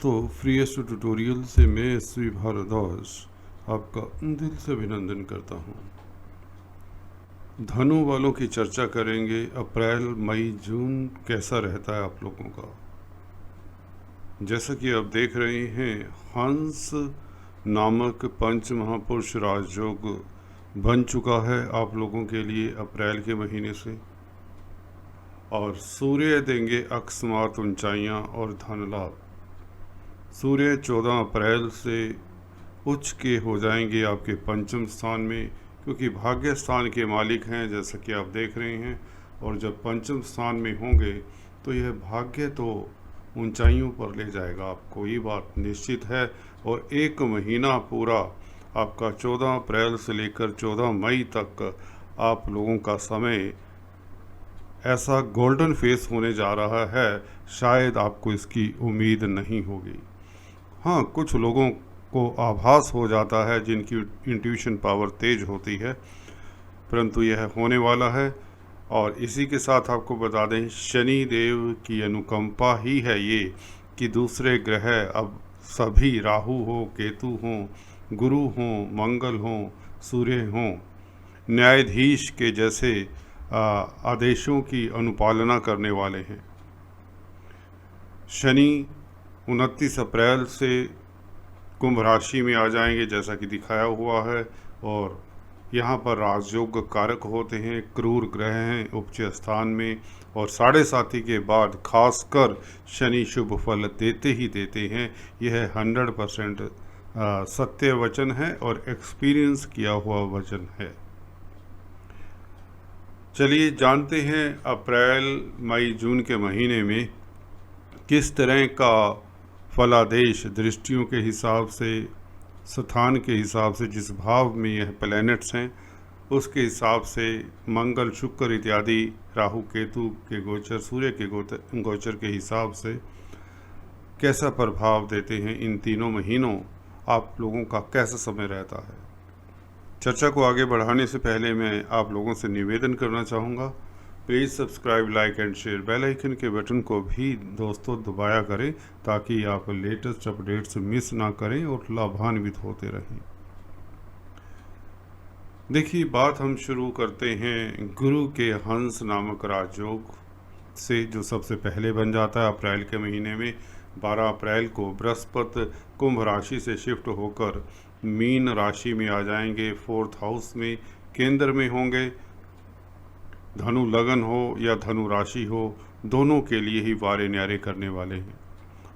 तो freest tutorial से मैं एसवी भारद्वाज आपका दिल से अभिनंदन करता हूँ। धनु वालों की चर्चा करेंगे। अप्रैल मई जून कैसा रहता है आप लोगों का। जैसा कि आप देख रहे हैं, हंस नामक पंच महापुरुष राजयोग बन चुका है आप लोगों के लिए अप्रैल के महीने से, और सूर्य देंगे अकस्मात ऊंचाइयाँ और धन लाभ। सूर्य 14 अप्रैल से उच्च के हो जाएंगे आपके पंचम स्थान में, क्योंकि भाग्य स्थान के मालिक हैं जैसा कि आप देख रहे हैं। और जब पंचम स्थान में होंगे तो यह भाग्य तो ऊंचाइयों पर ले जाएगा आपको, ये बात निश्चित है। और एक महीना पूरा आपका 14 अप्रैल से लेकर 14 मई तक आप लोगों का समय ऐसा गोल्डन फेस होने जा रहा है, शायद आपको इसकी उम्मीद नहीं होगी। हाँ, कुछ लोगों को आभास हो जाता है जिनकी इंट्यूशन पावर तेज होती है, परंतु यह होने वाला है। और इसी के साथ आपको बता दें, शनि देव की अनुकंपा ही है ये कि दूसरे ग्रह अब सभी, राहु हो, केतु हो, गुरु हो, मंगल हो, सूर्य हो, न्यायाधीश के जैसे आदेशों की अनुपालना करने वाले हैं। शनि 29 अप्रैल से कुंभ राशि में आ जाएंगे जैसा कि दिखाया हुआ है, और यहाँ पर राजयोग कारक होते हैं, क्रूर ग्रह हैं उच्च स्थान में। और 7:30 के बाद खासकर शनि शुभ फल देते ही देते हैं। यह 100% सत्य वचन है और एक्सपीरियंस किया हुआ वचन है। चलिए जानते हैं अप्रैल मई जून के महीने में किस तरह का फलादेश दृष्टियों के हिसाब से, स्थान के हिसाब से, जिस भाव में यह प्लैनेट्स हैं उसके हिसाब से, मंगल शुक्र इत्यादि, राहु केतु के गोचर, सूर्य के गोचर के हिसाब से कैसा प्रभाव देते हैं। इन तीनों महीनों आप लोगों का कैसा समय रहता है। चर्चा को आगे बढ़ाने से पहले मैं आप लोगों से निवेदन करना चाहूँगा, please subscribe, like and share. Bell icon के बटन को भी दोस्तों दबाया करें ताकि आप लेटेस्ट अपडेट्स मिस ना करें और लाभान्वित होते रहें। देखिए, बात हम शुरू करते हैं गुरु के हंस नामक राजयोग से, जो सबसे पहले बन जाता है अप्रैल के महीने में। 12 अप्रैल को बृहस्पति कुंभ राशि से शिफ्ट होकर मीन राशि में आ जाएंगे, 4th हाउस में केंद्र में होंगे। धनु लगन हो या धनु राशि हो, दोनों के लिए ही वारे न्यारे करने वाले हैं।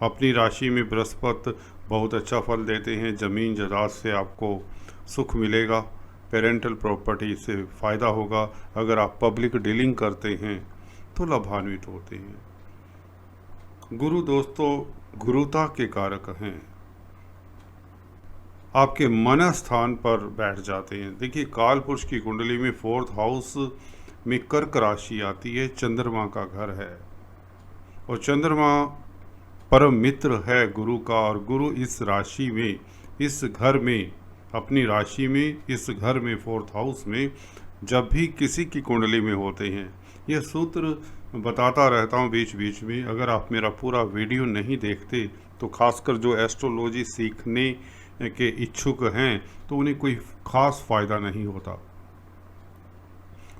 अपनी राशि में बृहस्पति बहुत अच्छा फल देते हैं। ज़मीन जायदाद से आपको सुख मिलेगा, पेरेंटल प्रॉपर्टी से फ़ायदा होगा। अगर आप पब्लिक डीलिंग करते हैं तो लाभान्वित होते हैं। गुरु दोस्तों गुरुता के कारक हैं, आपके मन स्थान पर बैठ जाते हैं। देखिए, काल पुरुष की कुंडली में 4th हाउस में कर्क राशि आती है, चंद्रमा का घर है, और चंद्रमा परम मित्र है गुरु का। और गुरु इस राशि में, इस घर में, अपनी राशि में, इस घर में 4th हाउस में जब भी किसी की कुंडली में होते हैं, यह सूत्र बताता रहता हूँ बीच बीच में। अगर आप मेरा पूरा वीडियो नहीं देखते तो खासकर जो एस्ट्रोलॉजी सीखने के इच्छुक हैं तो उन्हें कोई ख़ास फ़ायदा नहीं होता।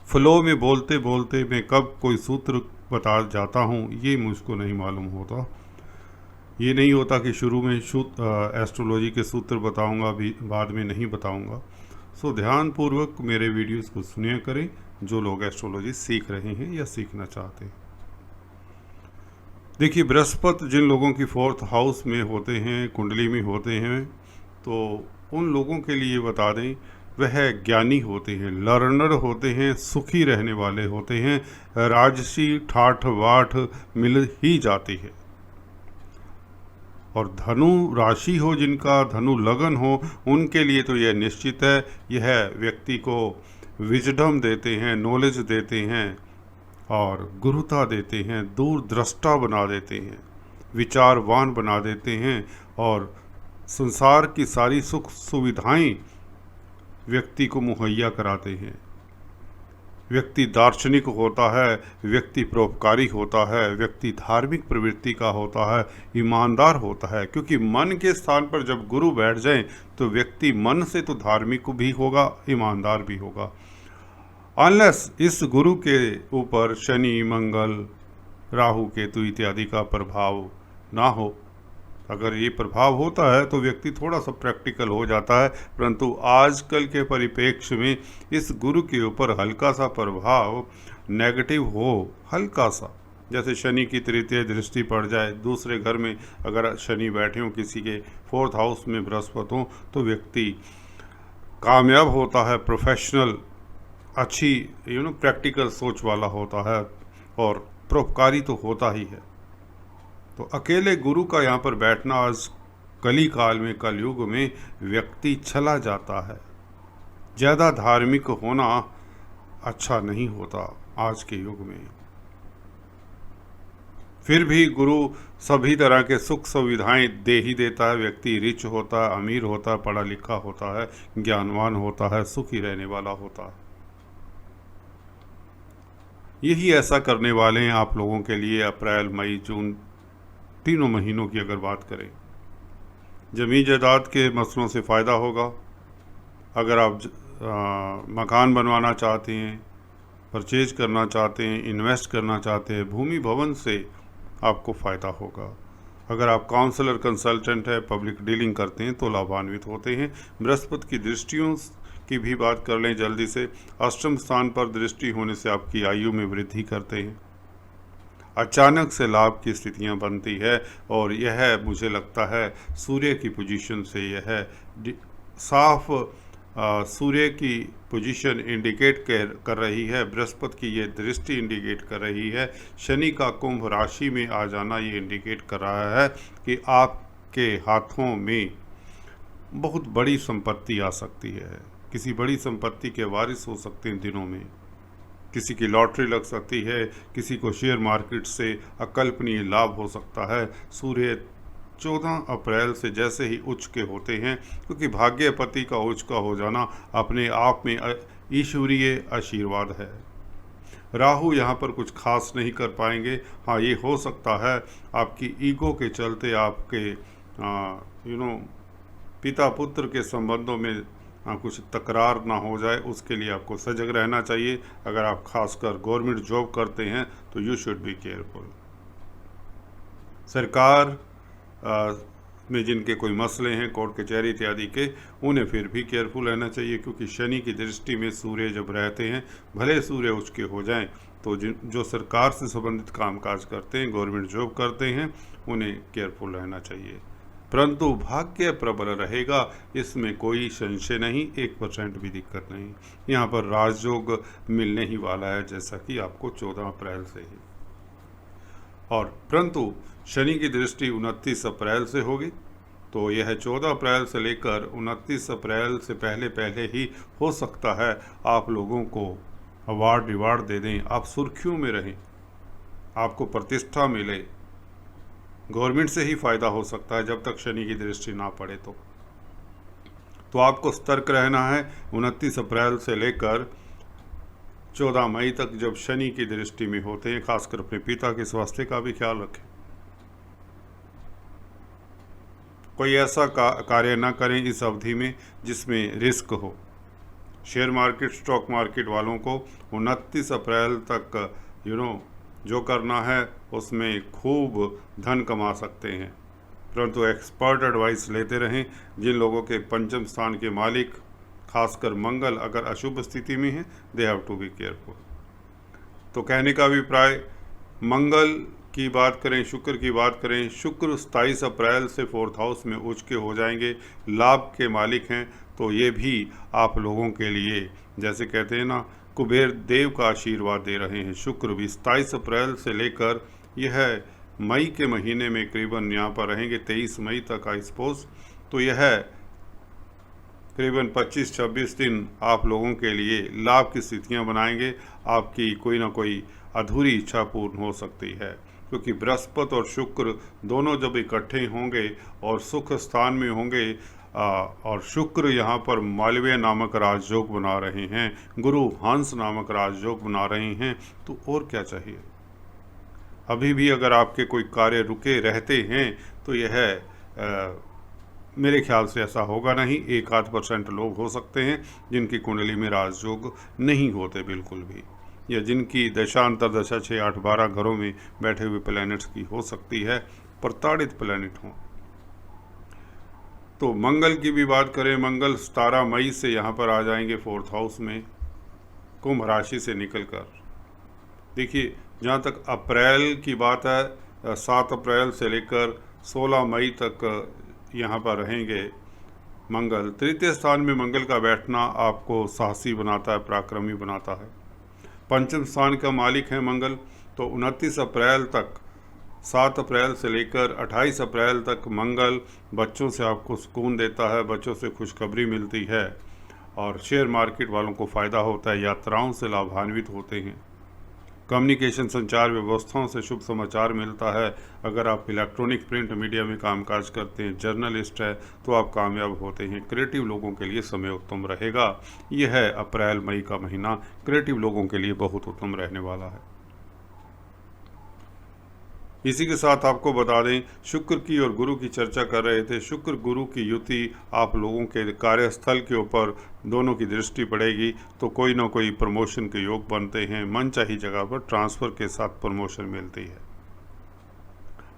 फ्लो में बोलते बोलते मैं कब कोई सूत्र बता जाता हूँ ये मुझको नहीं मालूम होता। ये नहीं होता कि शुरू में एस्ट्रोलॉजी के सूत्र बताऊंगा, भी बाद में नहीं बताऊंगा। सो ध्यानपूर्वक मेरे वीडियोस को सुनिया करें जो लोग एस्ट्रोलॉजी सीख रहे हैं या सीखना चाहते हैं। देखिए, बृहस्पति जिन लोगों की 4th हाउस में होते हैं, कुंडली में होते हैं, तो उन लोगों के लिए बता दें, वह ज्ञानी होते हैं, लर्नर होते हैं, सुखी रहने वाले होते हैं, राजसी ठाठ वाठ मिल ही जाती है। और धनु राशि हो जिनका, धनु लगन हो, उनके लिए तो यह निश्चित है, यह व्यक्ति को विजडम देते हैं, नॉलेज देते हैं और गुरुता देते हैं, दूरदृष्टा बना देते हैं, विचारवान बना देते हैं, और संसार की सारी सुख सुविधाएं व्यक्ति को मुहैया कराते हैं। व्यक्ति दार्शनिक होता है, व्यक्ति परोपकारी होता है, व्यक्ति धार्मिक प्रवृत्ति का होता है, ईमानदार होता है। क्योंकि मन के स्थान पर जब गुरु बैठ जाएं तो व्यक्ति मन से तो धार्मिक भी होगा, ईमानदार भी होगा। अनलेस इस गुरु के ऊपर शनि, मंगल, राहु, केतु इत्यादि का प्रभाव ना हो। अगर ये प्रभाव होता है तो व्यक्ति थोड़ा सा प्रैक्टिकल हो जाता है, परंतु आजकल के परिप्रेक्ष्य में इस गुरु के ऊपर हल्का सा प्रभाव नेगेटिव हो, हल्का सा, जैसे शनि की तृतीय दृष्टि पड़ जाए, दूसरे घर में अगर शनि बैठे हों, किसी के 4th हाउस में बृहस्पति हो, तो व्यक्ति कामयाब होता है, प्रोफेशनल, अच्छी प्रैक्टिकल सोच वाला होता है और परोपकारी तो होता ही है। तो अकेले गुरु का यहाँ पर बैठना आज कली काल में, कलयुग में व्यक्ति चला जाता है। ज़्यादा धार्मिक होना अच्छा नहीं होता आज के युग में। फिर भी गुरु सभी तरह के सुख सुविधाएं दे ही देता है। व्यक्ति रिच होता है, अमीर होता है, पढ़ा लिखा होता है, ज्ञानवान होता है, सुखी रहने वाला होता है। यही ऐसा करने वाले हैं आप लोगों के लिए। अप्रैल, मई, जून, तीनों महीनों की अगर बात करें, ज़मीन जायदाद के मसलों से फ़ायदा होगा। अगर आप मकान बनवाना चाहते हैं, परचेज करना चाहते हैं, इन्वेस्ट करना चाहते हैं, भूमि भवन से आपको फ़ायदा होगा। अगर आप काउंसलर, कंसल्टेंट है, पब्लिक डीलिंग करते हैं तो लाभान्वित होते हैं। बृहस्पति की दृष्टियों की भी बात कर लें जल्दी से। अष्टम स्थान पर दृष्टि होने से आपकी आयु में वृद्धि करते हैं। अचानक से लाभ की स्थितियां बनती है और यह मुझे लगता है सूर्य की पोजीशन से यह साफ सूर्य की पोजीशन इंडिकेट कर रही है। बृहस्पति की ये दृष्टि इंडिकेट कर रही है। शनि का कुंभ राशि में आ जाना ये इंडिकेट कर रहा है कि आपके हाथों में बहुत बड़ी संपत्ति आ सकती है। किसी बड़ी संपत्ति के वारिस हो सकते हैं दिनों में। किसी की लॉटरी लग सकती है, किसी को शेयर मार्केट से अकल्पनीय लाभ हो सकता है। सूर्य 14 अप्रैल से जैसे ही उच्च के होते हैं, क्योंकि भाग्यपति का उच्च का हो जाना अपने आप में ईश्वरीय आशीर्वाद है। राहु यहाँ पर कुछ खास नहीं कर पाएंगे। हाँ, ये हो सकता है आपकी ईगो के चलते आपके पिता पुत्र के संबंधों में कुछ तकरार ना हो जाए, उसके लिए आपको सजग रहना चाहिए। अगर आप खासकर गवर्नमेंट जॉब करते हैं तो यू शुड बी केयरफुल। सरकार में जिनके कोई मसले हैं, कोर्ट कचहरी इत्यादि के, उन्हें फिर भी केयरफुल रहना चाहिए, क्योंकि शनि की दृष्टि में सूर्य जब रहते हैं, भले सूर्य उच्च के हो जाएं, तो जो सरकार से संबंधित कामकाज करते हैं, गवर्नमेंट जॉब करते हैं, उन्हें केयरफुल रहना चाहिए। परंतु भाग्य प्रबल रहेगा, इसमें कोई संशय नहीं, 1% भी दिक्कत नहीं। यहाँ पर राजयोग मिलने ही वाला है, जैसा कि आपको 14 अप्रैल से ही। और परंतु शनि की दृष्टि 29 अप्रैल से होगी, तो यह 14 अप्रैल से लेकर 29 अप्रैल से पहले ही हो सकता है आप लोगों को अवार्ड रिवार्ड दे दें, आप सुर्खियों में रहें, आपको प्रतिष्ठा मिले। गवर्नमेंट से ही फायदा हो सकता है जब तक शनि की दृष्टि ना पड़े। तो आपको सतर्क रहना है। 29 अप्रैल से लेकर 14 मई तक जब शनि की दृष्टि में होते हैं, खासकर अपने पिता के स्वास्थ्य का भी ख्याल रखें। कोई ऐसा कार्य ना करें इस अवधि में जिसमें रिस्क हो। शेयर मार्केट, स्टॉक मार्केट वालों को 29 अप्रैल तक जो करना है उसमें खूब धन कमा सकते हैं, परंतु एक्सपर्ट एडवाइस लेते रहें। जिन लोगों के पंचम स्थान के मालिक, खासकर मंगल, अगर अशुभ स्थिति में है, they have to be careful. तो कहने का अभिप्राय, मंगल की बात करें, शुक्र की बात करें, शुक्र 27 अप्रैल से 4th हाउस में उच्च के हो जाएंगे, लाभ के मालिक हैं। तो ये भी आप लोगों के लिए, जैसे कहते हैं ना, कुबेर देव का आशीर्वाद दे रहे हैं। शुक्र भी 27 अप्रैल से लेकर यह मई के महीने में करीबन यहाँ पर रहेंगे 23 मई तक आई सपोज। तो यह करीबन 25-26 दिन आप लोगों के लिए लाभ की स्थितियाँ बनाएंगे। आपकी कोई ना कोई अधूरी इच्छा पूर्ण हो सकती है। क्योंकि बृहस्पति और शुक्र दोनों जब इकट्ठे होंगे और सुख स्थान में होंगे और शुक्र यहाँ पर मालवीय नामक राजयोग बना रहे हैं, गुरु हंस नामक राजयोग बना रहे हैं, तो और क्या चाहिए। अभी भी अगर आपके कोई कार्य रुके रहते हैं तो यह मेरे ख्याल से ऐसा होगा नहीं। 1-8% लोग हो सकते हैं जिनकी कुंडली में राजयोग नहीं होते बिल्कुल भी, या जिनकी दशा अंतरदशा 6, 8, 12 घरों में बैठे हुए प्लैनेट्स की हो सकती है, प्रताड़ित प्लैनेट हों। तो मंगल की भी बात करें, मंगल 17 मई से यहाँ पर आ जाएंगे 4th हाउस में कुंभ राशि से निकलकर। देखिए, जहाँ तक अप्रैल की बात है, 7 अप्रैल से लेकर 16 मई तक यहाँ पर रहेंगे मंगल। तृतीय स्थान में मंगल का बैठना आपको साहसी बनाता है, पराक्रमी बनाता है। पंचम स्थान का मालिक है मंगल। तो 29 अप्रैल तक, 7 अप्रैल से लेकर 28 अप्रैल तक मंगल बच्चों से आपको सुकून देता है, बच्चों से खुशखबरी मिलती है और शेयर मार्केट वालों को फ़ायदा होता है, यात्राओं से लाभान्वित होते हैं, कम्युनिकेशन संचार व्यवस्थाओं से शुभ समाचार मिलता है। अगर आप इलेक्ट्रॉनिक प्रिंट मीडिया में कामकाज करते हैं, जर्नलिस्ट है, तो आप कामयाब होते हैं। क्रिएटिव लोगों के लिए समय उत्तम रहेगा। यह है अप्रैल मई का महीना क्रिएटिव लोगों के लिए बहुत उत्तम रहने वाला है। इसी के साथ आपको बता दें, शुक्र की और गुरु की चर्चा कर रहे थे। शुक्र गुरु की युति आप लोगों के कार्यस्थल के ऊपर दोनों की दृष्टि पड़ेगी तो कोई ना कोई प्रमोशन के योग बनते हैं। मनचाही जगह पर ट्रांसफ़र के साथ प्रमोशन मिलती है।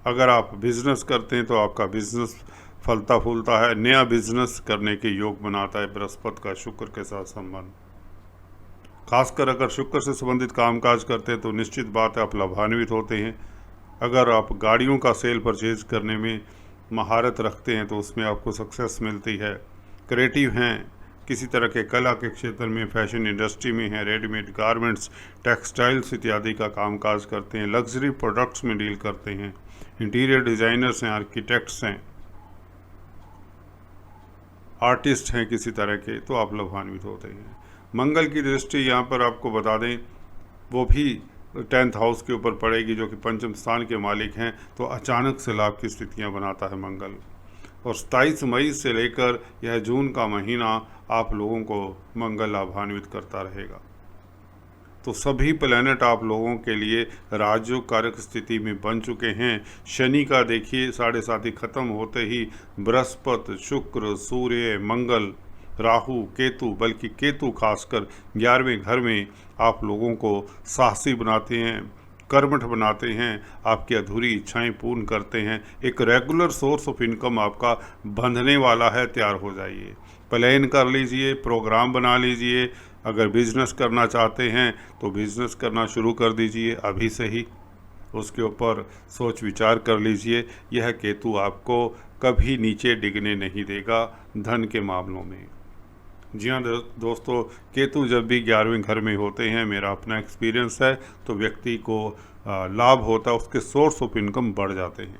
अगर आप बिजनेस करते हैं तो आपका बिजनेस फलता फूलता है, नया बिजनेस करने के योग बनाता है बृहस्पति का शुक्र के साथ संबंध। खासकर अगर शुक्र से संबंधित कामकाज करते हैं तो निश्चित बात है आप लाभान्वित होते हैं। अगर आप गाड़ियों का सेल परचेज करने में महारत रखते हैं तो उसमें आपको सक्सेस मिलती है। क्रिएटिव हैं, किसी तरह के कला के क्षेत्र में, फैशन इंडस्ट्री में हैं, रेडीमेड गारमेंट्स, टेक्सटाइल्स इत्यादि का कामकाज करते हैं, लग्जरी प्रोडक्ट्स में डील करते हैं, इंटीरियर डिज़ाइनर्स हैं, आर्किटेक्ट्स हैं, आर्टिस्ट हैं किसी तरह के, तो आप लाभान्वित होते हैं। मंगल की दृष्टि यहाँ पर आपको बता दें वो भी 10th हाउस के ऊपर पड़ेगी, जो कि पंचम स्थान के मालिक हैं, तो अचानक से लाभ की स्थितियां बनाता है मंगल। और 27 मई से लेकर यह जून का महीना आप लोगों को मंगल लाभान्वित करता रहेगा। तो सभी प्लैनेट आप लोगों के लिए राजयोग कारक स्थिति में बन चुके हैं। शनि का देखिए 7.5 खत्म होते ही बृहस्पति, शुक्र, सूर्य, मंगल, राहु, केतु, बल्कि केतु खासकर 11वें घर में आप लोगों को साहसी बनाते हैं, कर्मठ बनाते हैं, आपकी अधूरी इच्छाएं पूर्ण करते हैं। एक रेगुलर सोर्स ऑफ इनकम आपका बंधने वाला है, तैयार हो जाइए। प्लान कर लीजिए, प्रोग्राम बना लीजिए। अगर बिजनेस करना चाहते हैं तो बिजनेस करना शुरू कर दीजिए अभी से ही, उसके ऊपर सोच विचार कर लीजिए। यह केतु आपको कभी नीचे डिगने नहीं देगा धन के मामलों में। जी हाँ दोस्तों, केतु जब भी 11वें घर में होते हैं, मेरा अपना एक्सपीरियंस है, तो व्यक्ति को लाभ होता है, उसके सोर्स ऑफ इनकम बढ़ जाते हैं।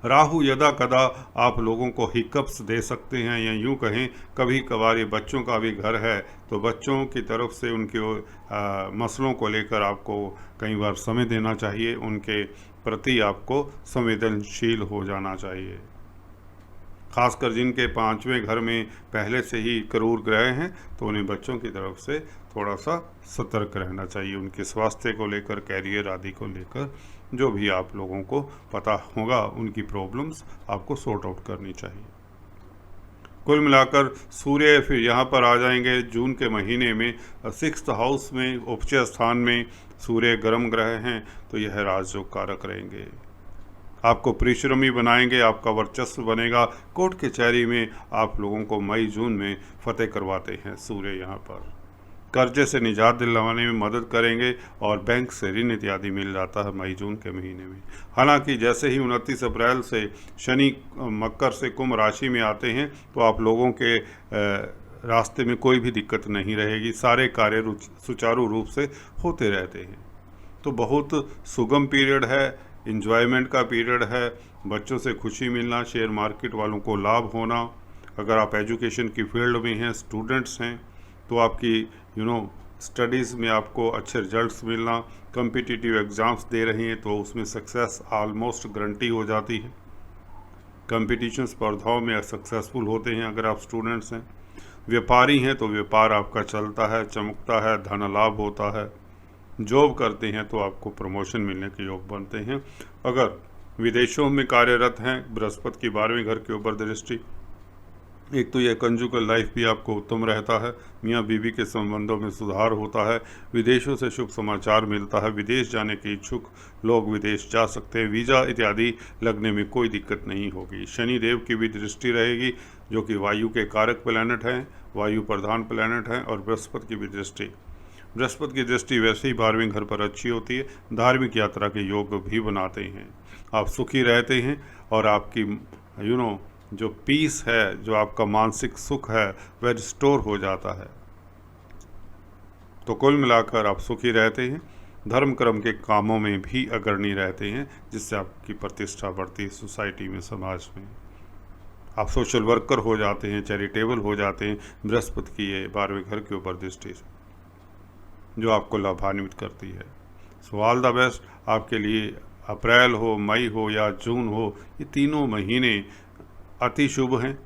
राहु यदा कदा आप लोगों को हिकअप्स दे सकते हैं, या यूँ कहें कभी कभार ये बच्चों का भी घर है तो बच्चों की तरफ से उनके मसलों को लेकर आपको कई बार समय देना चाहिए, उनके प्रति आपको संवेदनशील हो जाना चाहिए। खासकर जिनके 5वें घर में पहले से ही क्रूर ग्रह हैं तो उन्हें बच्चों की तरफ से थोड़ा सा सतर्क रहना चाहिए, उनके स्वास्थ्य को लेकर, कैरियर आदि को लेकर, जो भी आप लोगों को पता होगा उनकी प्रॉब्लम्स आपको सॉर्ट आउट करनी चाहिए। कुल मिलाकर सूर्य फिर यहाँ पर आ जाएंगे जून के महीने में 6th हाउस में, उपचय स्थान में सूर्य गर्म ग्रह हैं, तो यह राजयोग कारक रहेंगे, आपको परिश्रमी बनाएंगे, आपका वर्चस्व बनेगा। कोर्ट कचहरी में आप लोगों को मई जून में फतेह करवाते हैं सूर्य। यहाँ पर कर्जे से निजात दिलवाने में मदद करेंगे और बैंक से ऋण इत्यादि मिल जाता है मई जून के महीने में। हालांकि जैसे ही 29 अप्रैल से शनि मकर से कुंभ राशि में आते हैं तो आप लोगों के रास्ते में कोई भी दिक्कत नहीं रहेगी, सारे कार्य सुचारू रूप से होते रहते हैं। तो बहुत सुगम पीरियड है, इंजॉयमेंट का पीरियड है, बच्चों से खुशी मिलना, शेयर मार्केट वालों को लाभ होना। अगर आप एजुकेशन की फील्ड में हैं, स्टूडेंट्स हैं, तो आपकी स्टडीज़ में आपको अच्छे रिजल्ट्स मिलना, कम्पिटिटिव एग्ज़ाम्स दे रही हैं तो उसमें सक्सेस ऑलमोस्ट गारंटी हो जाती है। कंपटीशन स्पर्धाओं में सक्सेसफुल होते हैं अगर आप स्टूडेंट्स हैं। व्यापारी हैं तो व्यापार आपका चलता है, चमकता है, धन लाभ होता है। जॉब करते हैं तो आपको प्रमोशन मिलने के योग बनते हैं। अगर विदेशों में कार्यरत हैं, बृहस्पति की 12वें घर के ऊपर दृष्टि, एक तो यह कंजुगल लाइफ भी आपको उत्तम रहता है, मियाँ बीवी के संबंधों में सुधार होता है, विदेशों से शुभ समाचार मिलता है, विदेश जाने के इच्छुक लोग विदेश जा सकते हैं, वीज़ा इत्यादि लगने में कोई दिक्कत नहीं होगी। शनि देव की भी दृष्टि रहेगी जो कि वायु के कारक प्लैनेट हैं, वायु प्रधान प्लैनेट हैं, और बृहस्पति की भी दृष्टि, बृहस्पति की दृष्टि वैसे ही 12वें घर पर अच्छी होती है, धार्मिक यात्रा के योग भी बनाते हैं। आप सुखी रहते हैं और आपकी जो पीस है, जो आपका मानसिक सुख है, वह रिस्टोर हो जाता है। तो कुल मिलाकर आप सुखी रहते हैं, धर्म कर्म के कामों में भी अग्रणी रहते हैं, जिससे आपकी प्रतिष्ठा बढ़ती है सोसाइटी में, समाज में। आप सोशल वर्कर हो जाते हैं, चैरिटेबल हो जाते हैं बृहस्पति की ये 12वें घर के ऊपर दृष्टि से, जो आपको लाभान्वित करती है। सो ऑल द बेस्ट आपके लिए। अप्रैल हो, मई हो या जून हो, ये तीनों महीने अति शुभ हैं।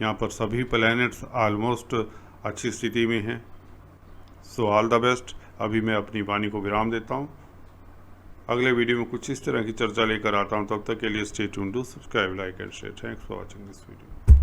यहाँ पर सभी प्लैनेट्स ऑलमोस्ट अच्छी स्थिति में हैं। So all the best. अभी मैं अपनी वाणी को विराम देता हूँ। अगले वीडियो में कुछ इस तरह की चर्चा लेकर आता हूँ। तब तक के लिए stay tuned, do subscribe, like and share. Thanks for watching this video.